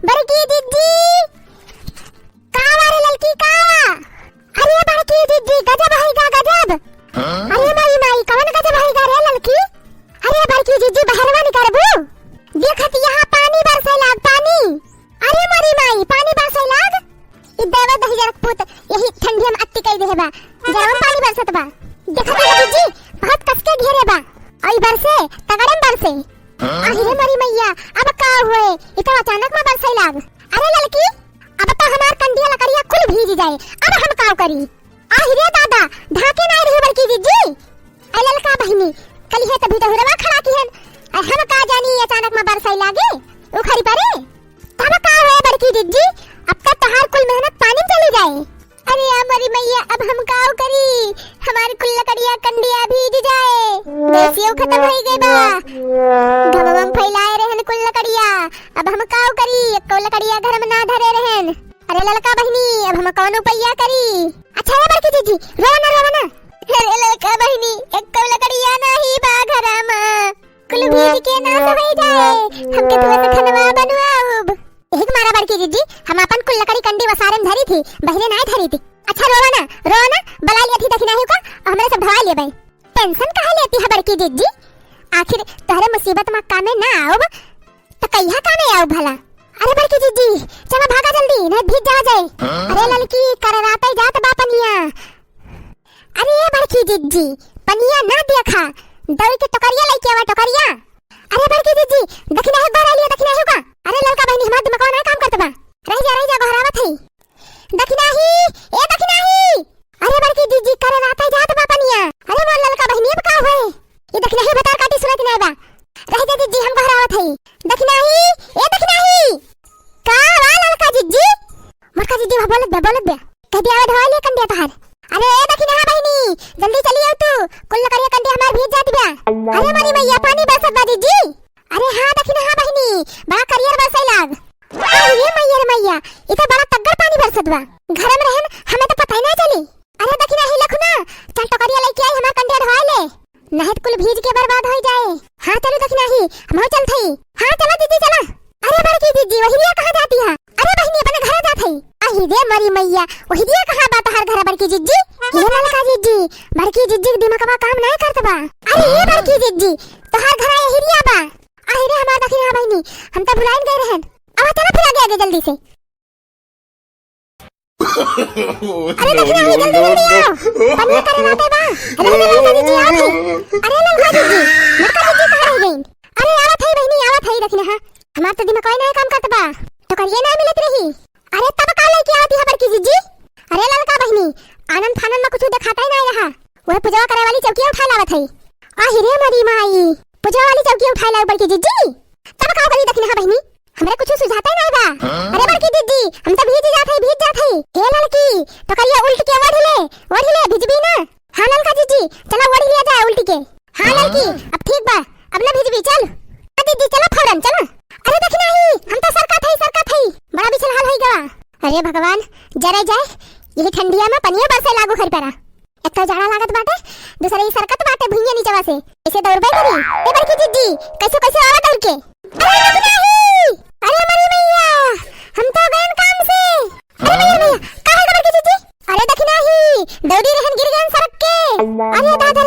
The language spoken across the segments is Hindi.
बड़की दीदी कावा रे लड़की कावा। अरे बड़की दीदी गजब है का गजब। अरे माई माई कौन गजब है का रे लड़की। अरे बड़की दीदी बहरवा निकरबू देखत यहाँ पानी बरसे लाग पानी। अरे मरी माई पानी बरसे लाग ई देवा दही जरक पुत यही ठंडी में अत्ती कई देबा गरम पानी बरसत बा देखत दीदी बहुत कसके घेरे बा आई बरसे तगड़म बरसे। अरे मरी मैया अब का हुए इतना अचानक में बरसे लाग। अरे लड़की अब तो हमार कंडिया लकड़िया कुल भीग जाए अब हम का करी। अरे दादा ढाके नहीं रही बड़की दीदी ए ललका बहनी कली है तभी तो हुरवा खड़ा की है हम का जानी अचानक में बरसे लागे उखरी परे तब का हुए बड़की दीदी अब तक तहार कुल मेहनत पानी चली जाए। अरे हमारी मैया अब हम का करी हमारी कुल लकड़िया कंडिया भीग जाए देसियो खत्म हो गई बा घमम फैलाए रहन कुल लकड़िया अब हम का करी एको लकड़िया घर में ना धरे रहन। अरे ललका बहनी अब हम कौन उपाय करी। अच्छा है बड़की दीदी रोना रोना। अरे ललका बहनी एको लकड़िया नहीं बा घर में कुल भीग के ना हो जाए हमके थोड़ा सा खनवा बनवाओ। एक मारा बड़की दीदी हम अपन कुल लकड़ी कंडी वसारन धरी थी बहने नहीं धरी थी। अच्छा रोना बला लिया थी दखना है का हमरे सब धवा ले भाई टेंशन काहे लेती है बड़की दीदी आखिर तोहरे मुसीबत में कामे ना आओ तो कहिया कामे आओ भला। अरे बड़की दीदी चलो भागा जल्दी नहीं भीग जा जाए। अरे लड़की करराते जात बा पनिया। अरे बड़की दीदी पनिया ना देखा दौड़ के टोकरिया लेके आवा टोकरिया। अरे बड़की दीदी दखना है बार लिया दखना है का। अरे लड़का बहनी हमार दिमाग ना काम करत बा रह जा घरावत है दखना ही ए दखना ही। अरे बड़की दीदी करराते जात बा पनिया। अरे बोल लड़का बहनी अब का होए ये दखना ही बता काटी सूरत नहीं बा रह जा दीदी हम घरावत है दखना ही ए दखना ही का वा लड़का दीदी मरका दीदी बोलत बे कह दिया धवा ले कंडिया तहार। अरे ए दखना बहनी जल्दी चली आओ तू कुल करिया कंडिया हमार भीग जात बा। अरे मरी मैया पानी बरसत बा दीदी। अरे हां दखना बहनी बड़ा करियर बरसे लाग। अरे मैया इतना बड़ा तग्गर पानी बरसत बा घर में रहन हमें तो पता ही नहीं चली। अरे दखना ही लखना चल टोकरिया लेके आई हमार कंडिया धवा ले नहीं कुल भीज के बर्बाद हो जाए। हां चलो दखना ही हम चल थई। हां चलो दीदी चला। अरे बड़की दीदी वही दिया कहां जाती है। अरे बहनी अपने घर जा थई। अही रे मरी मैया वही दिया कहां बात हर घर बड़की दीदी ये ललका दीदी बड़की दीदी के दिमाग में काम नहीं करत बा। अरे ये बड़की दीदी तोहार घर यही दिया बा। अही रे हमार दखना बहनी हम तो भुलाइन गए रहन अब चलो फिर आगे जल्दी से। अरे दखना ही जल्दी आओ पन्नी करवाते बा। अरे ललका दीदी आओ थई। अरे ललका दीदी ललका दीदी कहां रह गई। अरे आवत है बहनी आवत है दखना हां हमार तो दिमाग कोई नहीं काम करत बा तो करिए ना मिलत रही। अरे तब का लेके आती है बड़की दीदी। अरे ललका बहनी आनंद फानन में कुछ दिखाता ही नहीं रहा वह पूजा करे वाली चौकी उठा लावत है। आही रे मरी माई पूजा वाली चौकी उठा लाओ बड़की दीदी तब का करी दखना बहनी हमरे कुछ सुझाता ही नहीं बा। अरे बड़की दीदी हम तो भीज जात है ए लड़की तो करिए उल्ट के ओढ़ ले भिजबी ना। हां ललका दीदी चलो ओढ़ लिया जाए उल्ट के। हां लड़की अब ठीक बा अब ना भिजबी चल दीदी चलो फौरन चलो। अरे दखना ही हम तो सरकत है बड़ा बिछल हाल है गवा। अरे भगवान जरे जाए यही ठंडिया में पनिया बरसे लागू खर परा एक तो जाड़ा लागत बाटे दूसरे ही सरकत बाटे भुइया नीचवा से ऐसे दौड़बे करी। ए बड़की दीदी कैसे आवा दौड़ के। अरे दखना ही अरे मरी मैया हम तो गए काम से। अरे मैया काहे बड़की दीदी। अरे दखना ही दौड़ी रहन गिर गए सड़क के। अरे दादा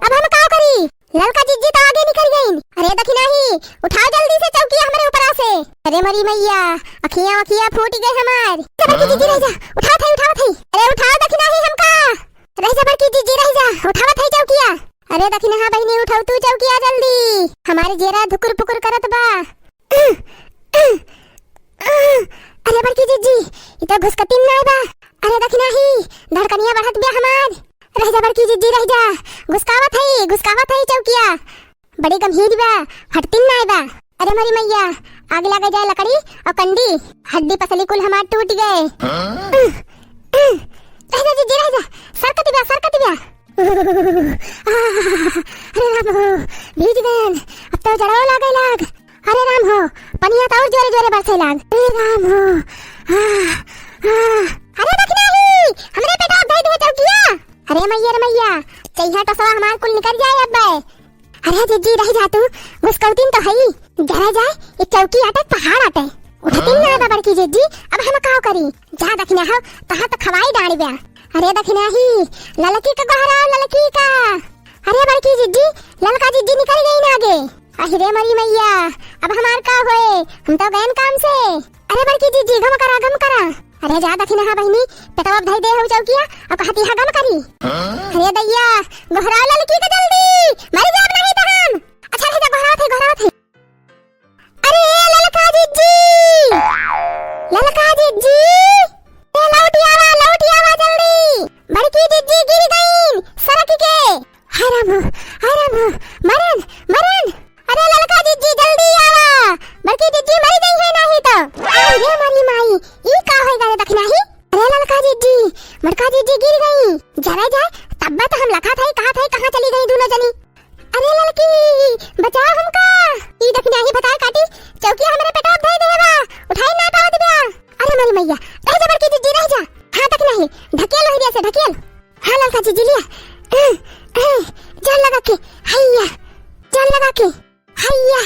अब हम का करी ललका दीदी तो आगे निकल गई। अरे दखना ही उठाओ जल्दी से चौकी हमारे ऊपर से। अरे मरी मैया अखियां फूट गई हमार। बड़की दीदी रह जा उठाओ थई। अरे उठाओ दखना ही हमका रह जा बड़की दीदी रह जा उठाओ थई चौकिया। अरे दखना हां बहनी उठाओ तू चौकिया जल्दी हमारे जेरा धुकुर पुकुर करत बा। अरे बड़की दीदी ई तो घुसकतिन नहीं बा। अरे दखना ही धड़कनिया बढ़त बा हमार रह जा बड़की दीदी रह जा घुसकावत है चौकिया बड़ी गंभीर बा हटतिन नहीं बा। अरे मरी मैया आग लगा जाए लकड़ी और कंडी हड्डी पसली कुल हमार टूट गए। रह जा दीदी रह जा सरकत बा। अरे राम हो भीज गए अब तो जड़ाओ लाग। अरे राम हो पनिया तो और जोरे बरसे लाग। अरे राम हो अरे दखना ही हमरे पे डाल दे चौकिया। अरे मैया चैहा तो सवा हमार कुल निकल जाए अब। अरे दीदी रह जा तू घुसकौतीन तो हई जरा जाए एक चौकी आटे पहाड़ आटे उठती ना बा बड़की जिज्जी, अब हम का करी? जा दखिना हो तहां तो खवाई डाड़ी बा। अरे दखिना ही ललकी का गहरा ललकी का। अरे बड़की जिज्जी, ललका जिज्जी निकल गई ना आगे। अरे मरी मैया, अब हमार का होए? हम तो गए काम से। अरे बड़की जिज्जी गम करा गम करा। अरे जा दखिना हा बहिनी, पेटवा धई दे हो चौकिया, अब कहती हा गम करी। अरे दैया गहरा ललकी का जल्दी, मर जाब नहीं तो हम। अच्छा है गहरा थे। अरे ललका जिज्जी, ललका जिज्जी, लौट आवा जल्दी। बड़की जिज्जी गिर गई सड़क के। हाय राम मरन। अरे ललका जिज्जी जल्दी आवा, बड़की जिज्जी मर गई है नहीं तो। अरे मरी माई, ई का होई गए दखना ही। अरे ललका जिज्जी, बड़का जिज्जी गिर गई। जरा जाए तब तो हम लखा था कहां चली गई दोनों जनी। अरे ललकी बचाओ हमका। ई दखना ही बताए काटी चौकी हमारे पेटवा धई देबा, उठाई ना पावत बा। अरे मरी मैया, रह जा बड़की जिज्जी रह जा। हां तक नहीं ढकेल हो से ढकेल। हां ललका जिज्जी लिया, जान लगा के हैया, जान लगा के हैया।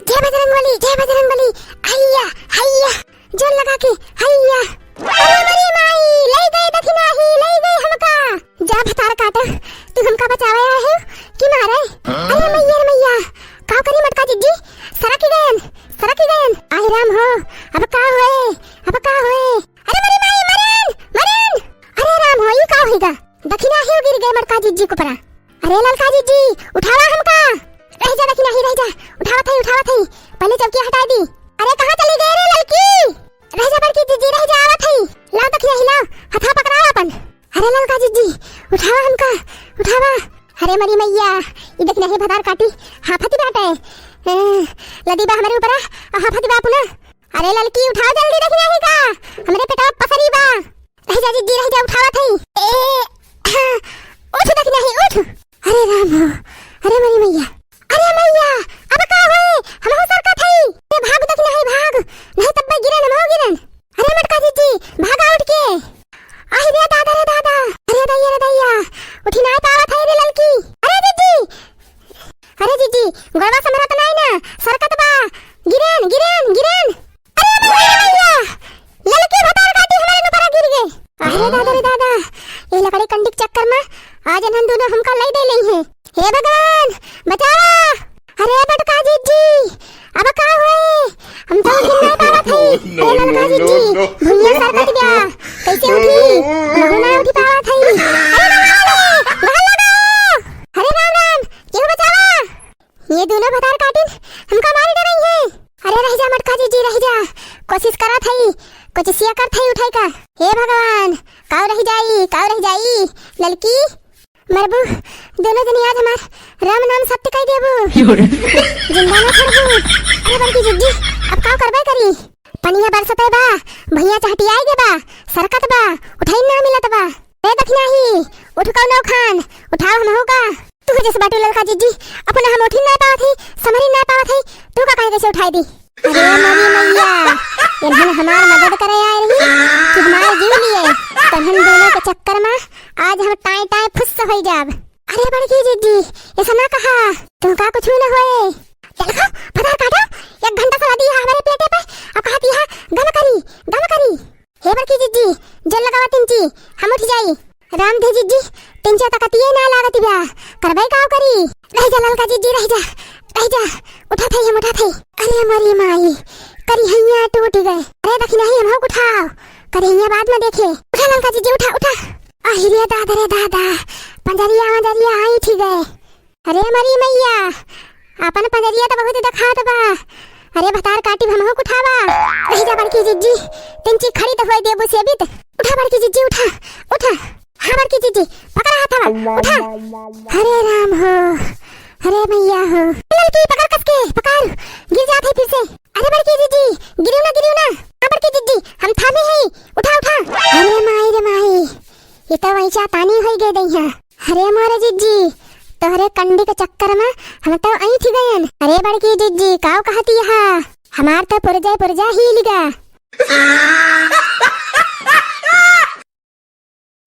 जय बजरंगबली हैया, जान लगा के हैया। अरे मरी माई, ले गई दखना ही, ले गई हमका। जा भतार काट, तू हमका बचावे है कि मारे? अरे मैया का करी मटका जिज्जी, सरक गयन। आई राम हो, अब का होए? अरे मरी माई मरन। अरे राम हो, ई का होएगा? दखिना ही गिर गए मटका जिज्जी को परा। अरे ललका जिज्जी उठावा हमका। रह जा दखिना ही, रह जा। उठावा थई पहले चौकी हटा दी। अरे कहां चली गई रे ललकी? रह जा बड़की जिज्जी, रह जा आवत हई। लाओ दखिना ही, लाओ हथा पकड़ाओ अपन। अरे ललका जिज्जी उठावा हमका, उठावा। अरे मरी मैया, ई दखिना ही भदार काटी हाफती बाटे। लदी बा हमारे ऊपर हाफती बा पुना। अरे ललकी उठाओ जल्दी दखिना ही का, हमरे पेटवा पसरी बा। रह जा जिज्जी, रह जा, उठावा थई। उठ दखिना ही, उठ। अरे राम हो, अरे मरी मैया, अब का होए? हम हो सरका थई। ए भाग दखिना ही, भाग नहीं तब गिरन। अरे मटका जिज्जी भागा उठ के। आही रे दादा। अरे दैया उठी ना पावा थई रे ललकी। अरे जिज्जी गोड़वा समरत नहीं ना, सरकत बा। गिरन। अरे मैया, ललकी भतार काटी हमारे ऊपर गिर गए। अरे दादा, ये लकड़ी कंडी के चक्कर में आज हम दोनों हमका ले दे लई है। हे भगवान बचावा। अरे बड़का जिज्जी अब का होए? हम तो गिरना पावत है। अरे ललका जिज्जी भुइया सरकत गया, कैसे उठी? ना उठी पावत है। अरे राम, क्यों बचावा? ये दोनों भतार काटिन हमका मार दे रही है। अरे रह जा मटका जिज्जी, रह जा। कोशिश करत है, कुछ सिया करत है उठाई का। हे भगवान, काव रह जाई ललकी मरबू। दोनों जनी आज हमार राम नाम सत्य कह देबू, जिंदा न छोड़बू। अरे बड़की जिज्जी अब का करबे करी? पनिया बरसते बा, भैया चहटियाई गे बा, सरकत बा, उठाई ना मिलत बा। रे दखना ही उठ कौनो खान, उठाओ हम होगा। तू जैसे बाटू ललका जिज्जी अपना हम उठी ना पावत है, समरी ना पावत है, तू का कैसे उठाई दी? अरे मरी मैया, इन्हन हमार मदद करे आए रही कि हमारे जीव लिए, तन्हन दोनों के चक्कर में आज हम टाई फुस हो जाब। अरे बड़की जिज्जी ऐसा ना कहा, तुम का कुछ ना होए। चल खा पता काटा, 1 घंटा से लदी है हमारे पेटे पे, अब कहती है गम करी। हे बड़की जिज्जी जल लगावा तिंची, हम उठ जाई। राम दे जिज्जी तिंचा तकतिए ना लागत बा, करबे का करी? रह जा ललका जिज्जी, रह जा। उठा थई। अरे मरी माई, करी हैया टूट गए। अरे दखिना ही हम उठाओ, करी हैया बाद में देखे। उठा ललका जिज्जी, उठा। अरे दादा, पंजरिया आई थी गए। अरे मरी मैया, अपन पंजरिया तो बहुत दिखात बा। अरे भतार काटी हम हो उठावा। रह जा बड़की जिज्जी, तिंची खड़ी तो होए देबू सेबित। उठा बड़की जिज्जी, उठा। हां बड़की जिज्जी पकड़ा हाथ, उठा। अरे राम हो, अरे मैया हो, ललकी पकड़ कसके, पकड़, गिर जात है फिर से। अरे बड़की जिज्जी गिरियो ना। हां बड़की जिज्जी हम थामे है, उठा। अरे माई, ये तो वैसा तानी हो गए दैया। अरे मोरे जिज्जी तोहरे कंडी के चक्कर में हम तो आई थी गयन। अरे बड़की जिज्जी काव कहती है, हमार तो पुरजा ही लिगा।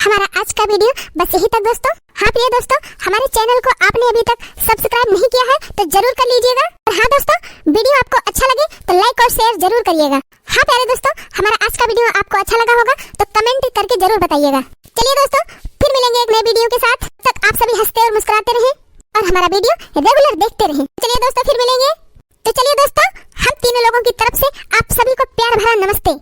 हमारा आज का वीडियो बस यही तक दोस्तों। हाँ प्रिय दोस्तों, हमारे चैनल को आपने अभी तक सब्सक्राइब नहीं किया है तो जरूर कर लीजिएगा। और हाँ दोस्तों, वीडियो आपको अच्छा लगे तो लाइक और शेयर जरूर करिएगा। हाँ प्यारे दोस्तों, हमारा आज का वीडियो आपको अच्छा लगा होगा तो कमेंट करके जरूर बताइएगा। चलिए दोस्तों, फिर मिलेंगे एक नए वीडियो के साथ। तब तक आप सभी हंसते और मुस्कुराते रहें और हमारा वीडियो रेगुलर देखते रहें। चलिए दोस्तों, फिर मिलेंगे। तो चलिए दोस्तों, हम तीनों लोगों की तरफ से आप सभी को प्यार भरा नमस्ते।